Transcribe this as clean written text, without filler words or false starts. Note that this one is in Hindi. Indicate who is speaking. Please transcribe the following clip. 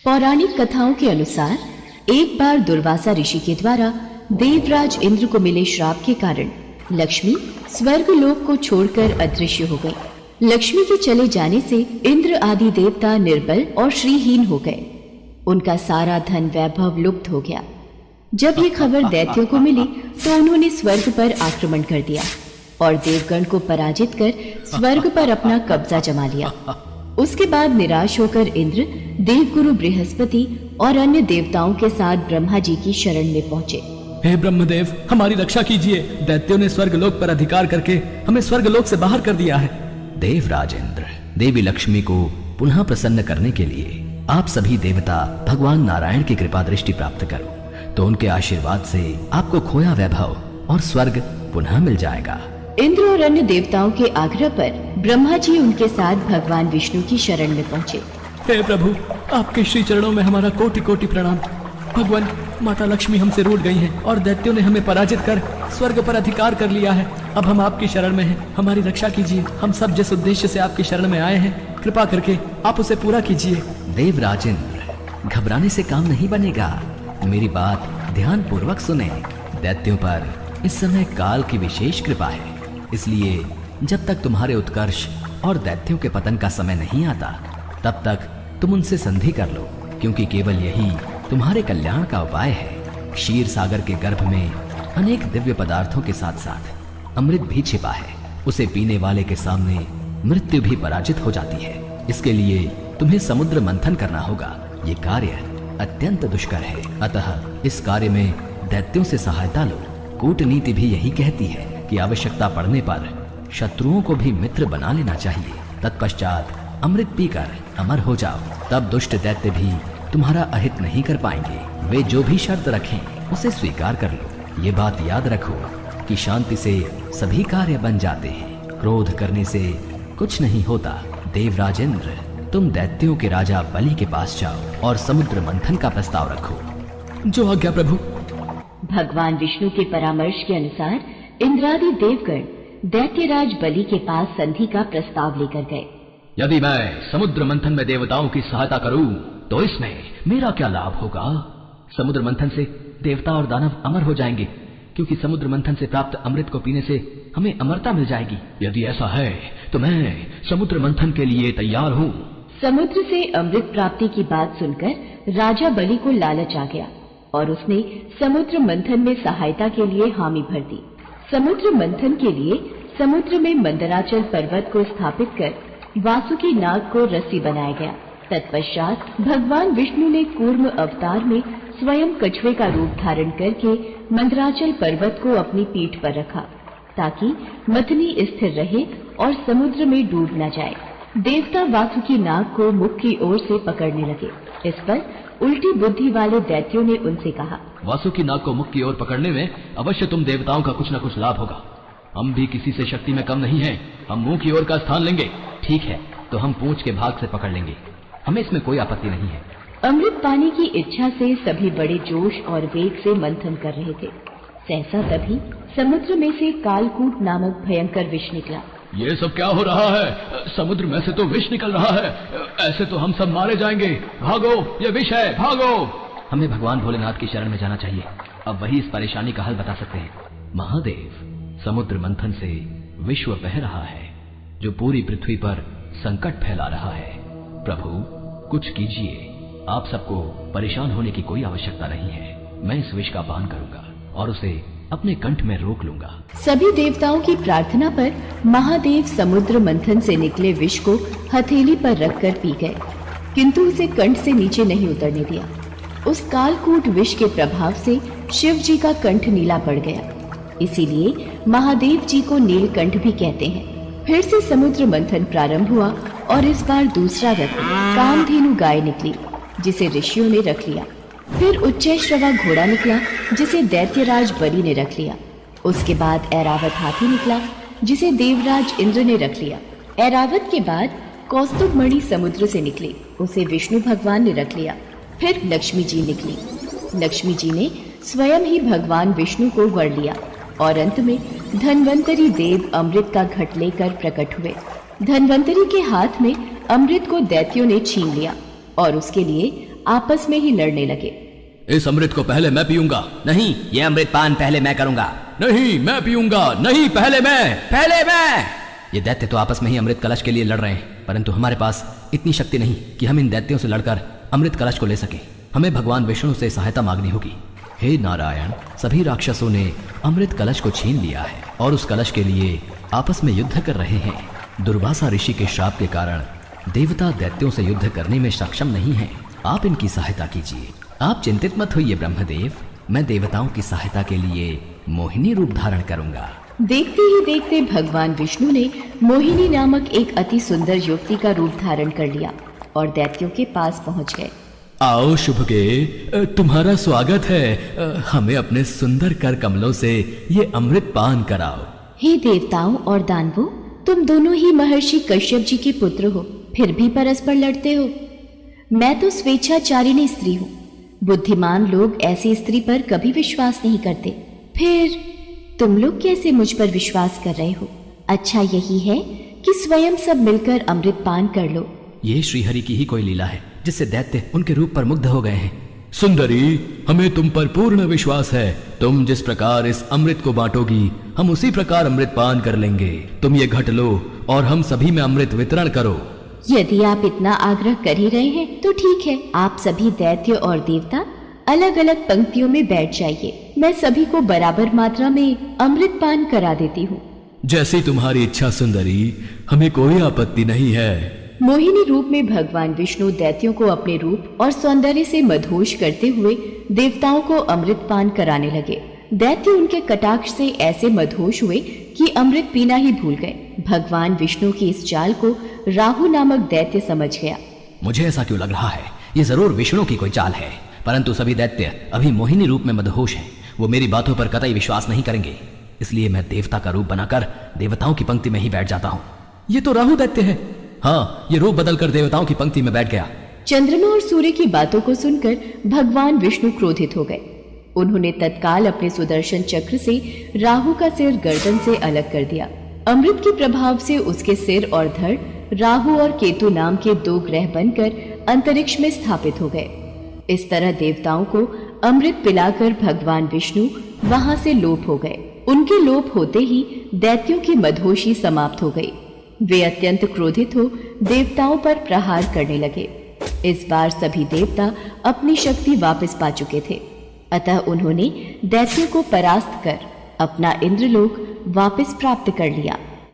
Speaker 1: पौराणिक कथाओं के अनुसार एक बार दुर्वासा ऋषि के द्वारा देवराज इंद्र को मिले श्राप के कारण लक्ष्मी स्वर्गलोक को छोड़कर अदृश्य हो गई। लक्ष्मी के चले जाने से इंद्र आदि देवता निर्बल और श्रीहीन हो गए। उनका सारा धन वैभव लुप्त हो गया। जब ये खबर दैत्यों को मिली तो उन्होंने स्वर्ग पर आक्रमण कर दिया और देवगण को पराजित कर स्वर्ग पर अपना कब्जा जमा लिया। उसके बाद निराश होकर इंद्र देवगुरु बृहस्पति और अन्य देवताओं के साथ ब्रह्मा जी की शरण में पहुंचे।
Speaker 2: हे ब्रह्मदेव, हमारी रक्षा कीजिए। दैत्यों ने स्वर्गलोक पर अधिकार करके हमें स्वर्गलोक से बाहर कर दिया है।
Speaker 3: देवराज इंद्र, देवी लक्ष्मी को पुनः प्रसन्न करने के लिए आप सभी देवता भगवान नारायण की कृपा दृष्टि प्राप्त करो, तो उनके आशीर्वाद से आपको खोया वैभव और स्वर्ग पुनः मिल जाएगा।
Speaker 1: इंद्र और अन्य देवताओं के आग्रह पर ब्रह्मा जी उनके साथ भगवान विष्णु की शरण में पहुंचे।
Speaker 2: हे प्रभु, आपके श्री चरणों में हमारा कोटि कोटि प्रणाम। भगवान, माता लक्ष्मी हमसे रूठ गई हैं और दैत्यों ने हमें पराजित कर स्वर्ग पर अधिकार कर लिया है। अब हम आपकी शरण में हैं, हमारी रक्षा कीजिए। हम सब जिस उद्देश्य से आपकी शरण में आए हैं, कृपा करके आप उसे पूरा कीजिए।
Speaker 3: देवराज इंद्र, घबराने से काम नहीं बनेगा। मेरी बात ध्यान पूर्वक सुने। दैत्यों पर इस समय काल की विशेष कृपा है, इसलिए जब तक तुम्हारे उत्कर्ष और दैत्यों के पतन का समय नहीं आता, तब तक तुम उनसे संधि कर लो, क्योंकि केवल यही तुम्हारे कल्याण का उपाय है। क्षीर सागर के गर्भ में अनेक दिव्य पदार्थों के साथ साथ अमृत भी छिपा है। उसे पीने वाले के सामने मृत्यु भी पराजित हो जाती है। इसके लिए तुम्हें समुद्र मंथन करना होगा। ये कार्य अत्यंत दुष्कर है, अतः इस कार्य में दैत्यों से सहायता लो। कूटनीति भी यही कहती है कि आवश्यकता पड़ने पर शत्रुओं को भी मित्र बना लेना चाहिए। तत्पश्चात अमृत पीकर अमर हो जाओ, तब दुष्ट दैत्य भी तुम्हारा अहित नहीं कर पाएंगे। वे जो भी शर्त रखें उसे स्वीकार कर लो। ये बात याद रखो कि शांति से सभी कार्य बन जाते हैं, क्रोध करने से कुछ नहीं होता। देवराज इंद्र, तुम दैत्यों के राजा बलि के पास जाओ और समुद्र मंथन का प्रस्ताव रखो।
Speaker 2: जो आज्ञा प्रभु।
Speaker 1: भगवान विष्णु के परामर्श के अनुसार इंद्रादि देवगण दैत्यराज बलि के पास संधि का प्रस्ताव लेकर गए।
Speaker 4: यदि मैं समुद्र मंथन में देवताओं की सहायता करूं, तो इसमें मेरा क्या लाभ होगा?
Speaker 3: समुद्र मंथन से देवता और दानव अमर हो जाएंगे, क्योंकि समुद्र मंथन से प्राप्त अमृत को पीने से हमें अमरता मिल जाएगी।
Speaker 4: यदि ऐसा है तो मैं समुद्र मंथन के लिए तैयार हूँ।
Speaker 1: समुद्र से अमृत प्राप्ति की बात सुनकर राजा बलि को लालच आ गया और उसने समुद्र मंथन में सहायता के लिए हामी भर दी। समुद्र मंथन के लिए समुद्र में मंदराचल पर्वत को स्थापित कर वासुकी नाग को रस्सी बनाया गया। तत्पश्चात भगवान विष्णु ने कूर्म अवतार में स्वयं कछुए का रूप धारण करके मंदराचल पर्वत को अपनी पीठ पर रखा, ताकि मथनी स्थिर रहे और समुद्र में डूब न जाए। देवता वासुकी नाग को मुख की ओर से पकड़ने लगे। इस पर उल्टी बुद्धि वाले दैत्यों ने उनसे कहा,
Speaker 4: वासुकी नाग को मुख की ओर पकड़ने में अवश्य तुम देवताओं का कुछ न कुछ लाभ होगा। हम भी किसी से शक्ति में कम नहीं हैं। हम मुंह की ओर का स्थान लेंगे।
Speaker 3: ठीक है, तो हम पूंछ के भाग से पकड़ लेंगे। हमें इसमें कोई आपत्ति नहीं है।
Speaker 1: अमृत पाने की इच्छा से सभी बड़े जोश और वेग से मंथन कर रहे थे। सहसा तभी समुद्र में से कालकूट नामक भयंकर विष निकला।
Speaker 4: ये सब क्या हो रहा है? समुद्र में से तो विष निकल रहा है। ऐसे तो हम सब मारे जाएंगे। भागो, ये विष है, भागो।
Speaker 3: हमें भगवान भोलेनाथ की शरण में जाना चाहिए। अब वही इस परेशानी का हल बता सकते हैं। महादेव, समुद्र मंथन से विश्व बह रहा है, जो पूरी पृथ्वी पर संकट फैला रहा है। प्रभु, कुछ कीजिए। आप सबको परेशान होने की कोई आवश्यकता नहीं है। मैं इस विष का पान करूंगा और उसे अपने कंठ में रोक लूंगा।
Speaker 1: सभी देवताओं की प्रार्थना पर महादेव समुद्र मंथन से निकले विष को हथेली पर रखकर पी गए, किंतु उसे कंठ से नीचे नहीं उतरने दिया। उस कालकूट विष के प्रभाव से शिव जी का कंठ नीला पड़ गया, इसीलिए महादेव जी को नीलकंठ भी कहते हैं। फिर से समुद्र मंथन प्रारंभ हुआ और इस बार दूसरा रथ कामधेनु गाय निकली, जिसे ऋषियों ने रख लिया। फिर उच्चैश्रवा घोड़ा निकला, जिसे दैत्यराज बलि ने रख लिया। उसके बाद ऐरावत हाथी निकला, जिसे देवराज इंद्र ने रख लिया। ऐरावत के बाद कौस्तुभ मणि समुद्र से निकली, उसे विष्णु भगवान ने रख लिया। फिर लक्ष्मी जी निकली। लक्ष्मी जी ने स्वयं ही भगवान विष्णु को वर लिया और अंत में धन्वंतरी देव अमृत का घट लेकर प्रकट हुए। धन्वंतरी के हाथ में अमृत को दैत्यों ने छीन लिया और उसके लिए आपस में ही लड़ने लगे।
Speaker 4: इस अमृत को पहले मैं पीऊंगा।
Speaker 3: नहीं, ये अमृत पान पहले मैं करूंगा।
Speaker 4: नहीं, मैं पीऊंगा। नहीं, पहले मैं।
Speaker 3: ये दैत्य तो आपस में ही अमृत कलश के लिए लड़ रहे हैं, परंतु हमारे पास इतनी शक्ति नहीं कि हम इन दैत्यों से लड़कर अमृत कलश को ले सके। हमें भगवान विष्णु से सहायता मांगनी होगी। हे नारायण, सभी राक्षसों ने अमृत कलश को छीन लिया है और उस कलश के लिए आपस में युद्ध कर रहे हैं। दुर्वासा ऋषि के श्राप के कारण देवता दैत्यों से युद्ध करने में सक्षम नहीं है। आप इनकी सहायता कीजिए। आप चिंतित मत होइए ब्रह्मदेव, मैं देवताओं की सहायता के लिए मोहिनी रूप धारण करूंगा।
Speaker 1: देखते ही देखते भगवान विष्णु ने मोहिनी नामक एक अति सुंदर युवती का रूप धारण कर लिया और दैत्यों के पास पहुंच गए।
Speaker 2: आओ शुभगे, तुम्हारा स्वागत है। हमें अपने सुंदर कर कमलों से ये अमृत पान कराओ।
Speaker 1: हे देवताओं और दानवों, तुम दोनों ही महर्षि कश्यप जी के पुत्र हो, फिर भी परस्पर लड़ते हो। मैं तो स्वेच्छाचारिणी स्त्री हूँ। बुद्धिमान लोग ऐसी स्त्री पर कभी विश्वास नहीं करते, फिर तुम लोग कैसे मुझ पर विश्वास कर रहे हो? अच्छा यही है कि स्वयं सब मिलकर अमृत पान कर लो।
Speaker 3: ये श्रीहरि की ही कोई लीला है जिससे दैत्य उनके रूप पर मुग्ध हो गए हैं।
Speaker 2: सुंदरी, हमें तुम पर पूर्ण विश्वास है। तुम जिस प्रकार इस अमृत को बांटोगी, हम उसी प्रकार अमृत पान कर लेंगे। तुम ये घट लो और हम सभी में अमृत वितरण करो।
Speaker 1: यदि आप इतना आग्रह कर ही रहे हैं तो ठीक है, आप सभी दैत्य और देवता अलग अलग पंक्तियों में बैठ जाइए। मैं सभी को बराबर मात्रा में अमृत पान करा देती हूँ।
Speaker 2: जैसी तुम्हारी इच्छा सुंदरी, हमें कोई आपत्ति नहीं है।
Speaker 1: मोहिनी रूप में भगवान विष्णु दैत्यों को अपने रूप और सौंदर्य से मदहोश करते हुए देवताओं को अमृत पान कराने लगे। दैत्य उनके कटाक्ष से ऐसे मदहोश हुए कि अमृत पीना ही भूल गए। भगवान विष्णु की इस चाल को राहु नामक दैत्य समझ गया।
Speaker 3: मुझे ऐसा क्यों लग रहा है? ये जरूर विष्णु की कोई चाल है, परंतु सभी दैत्य अभी मोहिनी रूप में मदहोश हैं। वो मेरी बातों पर कतई विश्वास नहीं करेंगे, इसलिए मैं देवता का रूप बनाकर देवताओं की पंक्ति में ही बैठ जाता हूँ।
Speaker 2: ये तो राहु दैत्य है।
Speaker 3: हाँ, ये रूप बदलकर देवताओं की पंक्ति में बैठ गया।
Speaker 1: चंद्रमा और सूर्य की बातों को सुनकर भगवान विष्णु क्रोधित हो गए। उन्होंने तत्काल अपने सुदर्शन चक्र से राहु का सिर गर्दन से अलग कर दिया। अमृत के प्रभाव से उसके सिर और धड़ राहु और केतु नाम के दो ग्रह बनकर अंतरिक्ष में स्थापित हो गए। इस तरह देवताओं को अमृत पिलाकर भगवान विष्णु वहां से लोप हो गए। उनके लोप होते ही दैत्यों की मदहोशी समाप्त हो गई। वे अत्यंत क्रोधित हो देवताओं पर प्रहार करने लगे। इस बार सभी देवता अपनी शक्ति वापस पा चुके थे, अतः उन्होंने दैत्यों को परास्त कर अपना इंद्रलोक वापस प्राप्त कर लिया।